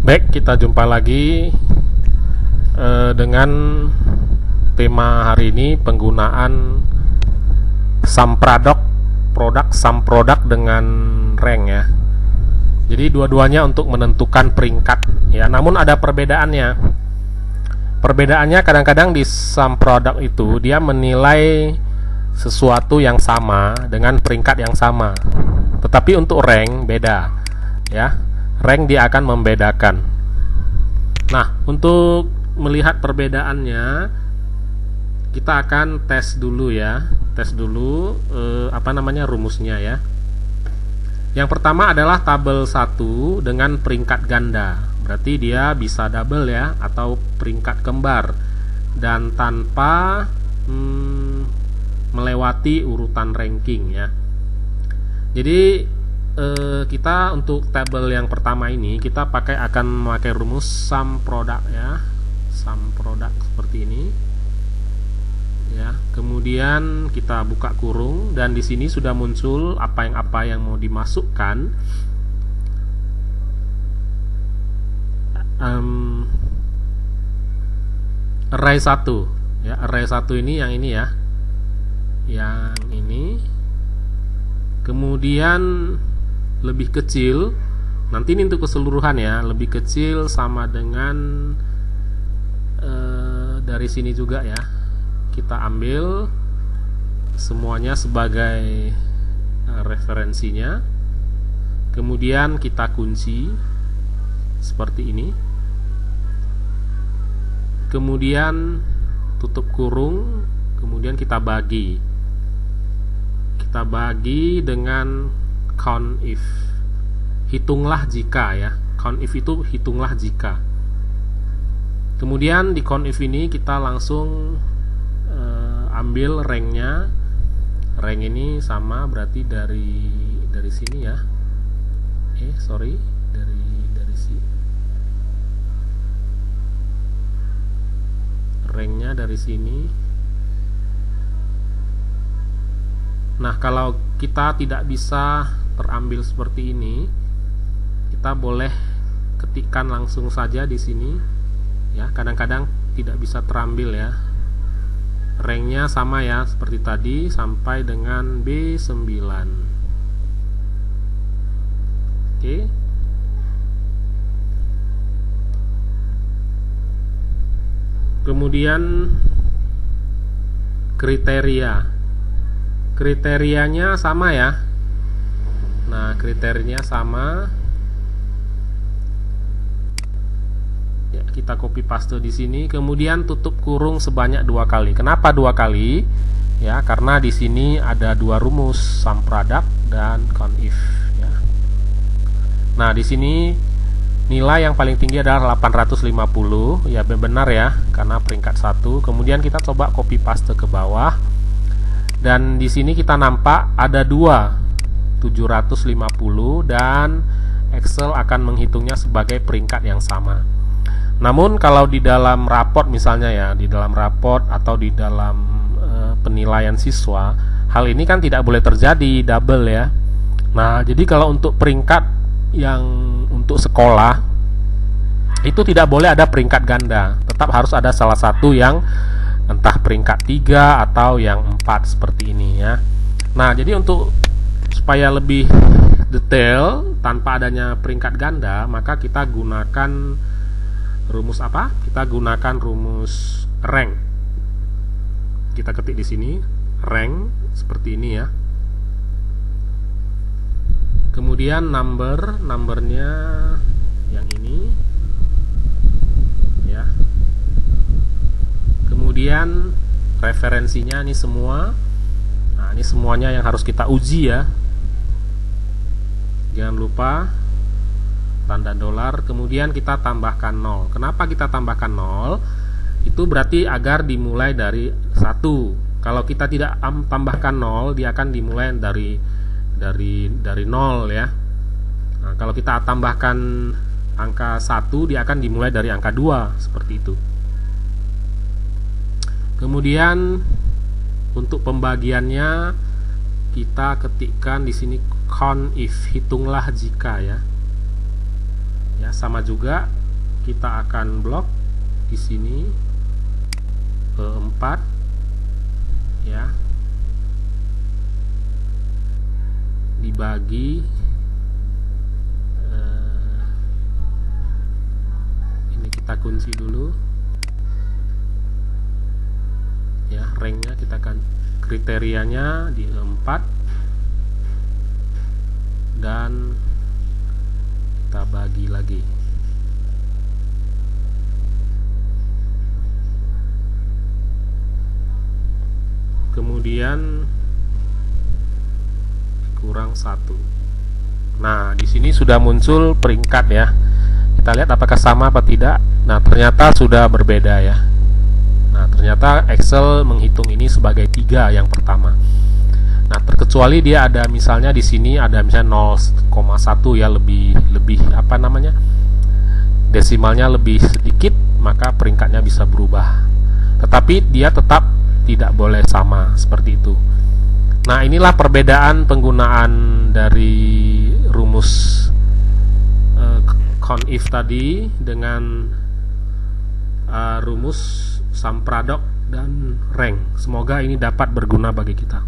Baik, kita jumpa lagi dengan tema hari ini, penggunaan sum product dengan rank ya. Jadi dua-duanya untuk menentukan peringkat ya. Namun ada perbedaannya. Perbedaannya kadang-kadang di sum product itu dia menilai sesuatu yang sama dengan peringkat yang sama. Tetapi untuk rank beda ya. Rank dia akan membedakan. Nah, untuk melihat perbedaannya kita akan tes dulu ya. Tes dulu rumusnya ya. Yang pertama adalah tabel 1 dengan peringkat ganda. Berarti dia bisa double ya, atau peringkat kembar, dan tanpa melewati urutan ranking ya. Jadi kita untuk tabel yang pertama ini kita akan memakai rumus sum product ya. Sum product seperti ini ya. Kemudian kita buka kurung dan di sini sudah muncul apa yang mau dimasukkan. Array 1 ya. Array 1 ini yang ini ya. Yang ini. Kemudian lebih kecil, nanti ini untuk keseluruhan ya, lebih kecil sama dengan dari sini juga ya. Kita ambil semuanya sebagai referensinya, kemudian kita kunci seperti ini, kemudian tutup kurung, kemudian kita bagi dengan count if, hitunglah jika ya. Count if itu hitunglah jika. Kemudian di count if ini kita langsung ambil ranknya. Rank ini sama berarti dari sini ya. Dari sini. Ranknya dari sini. Nah, kalau kita tidak bisa terambil seperti ini, kita boleh ketikkan langsung saja di sini ya. Kadang-kadang tidak bisa terambil ya. Ranknya sama ya seperti tadi sampai dengan B9. Oke. Kemudian kriterianya sama ya. Nah, kriterianya sama ya, kita copy paste di sini, kemudian tutup kurung sebanyak 2 kali. Kenapa 2 kali? Ya, karena di sini ada 2 rumus, sum product dan count if ya. Nah, di sini nilai yang paling tinggi adalah 850 ya, benar ya, karena peringkat 1. Kemudian kita coba copy paste ke bawah. Dan di sini kita nampak ada 750 dan Excel akan menghitungnya sebagai peringkat yang sama. Namun kalau di dalam raport misalnya ya, di dalam raport atau di dalam penilaian siswa, hal ini kan tidak boleh terjadi double ya. Nah, jadi kalau untuk peringkat yang untuk sekolah itu tidak boleh ada peringkat ganda. Tetap harus ada salah satu yang entah peringkat 3 atau yang 4 seperti ini ya. Nah, jadi untuk supaya lebih detail tanpa adanya peringkat ganda, maka kita gunakan rumus apa? Kita gunakan rumus rank. Kita ketik di sini rank seperti ini ya. Kemudian numbernya yang ini ya. Kemudian referensinya ini semua. Nah, ini semuanya yang harus kita uji ya. Jangan lupa tanda dolar, kemudian kita tambahkan 0. Kenapa kita tambahkan 0? Itu berarti agar dimulai dari 1. Kalau kita tidak tambahkan 0, dia akan dimulai dari 0 ya. Nah, kalau kita tambahkan angka 1, dia akan dimulai dari angka 2 seperti itu. Kemudian untuk pembagiannya kita ketikkan di sini count if, hitunglah jika ya. Ya, sama juga kita akan blok di sini 4 ya, dibagi ini kita kunci dulu ya, ranknya kita akan kriterianya di 4 dan kita bagi lagi. Kemudian kurang 1. Nah, di sini sudah muncul peringkat ya. Kita lihat apakah sama apa tidak. Nah, ternyata sudah berbeda ya. Nah, ternyata Excel menghitung ini sebagai 3 yang pertama. Nah, terkecuali dia ada misalnya di sini ada misalnya 0,1 ya, lebih apa namanya? Desimalnya lebih sedikit, maka peringkatnya bisa berubah. Tetapi dia tetap tidak boleh sama seperti itu. Nah, inilah perbedaan penggunaan dari rumus CONIF tadi dengan rumus sum product dan rank. Semoga ini dapat berguna bagi kita.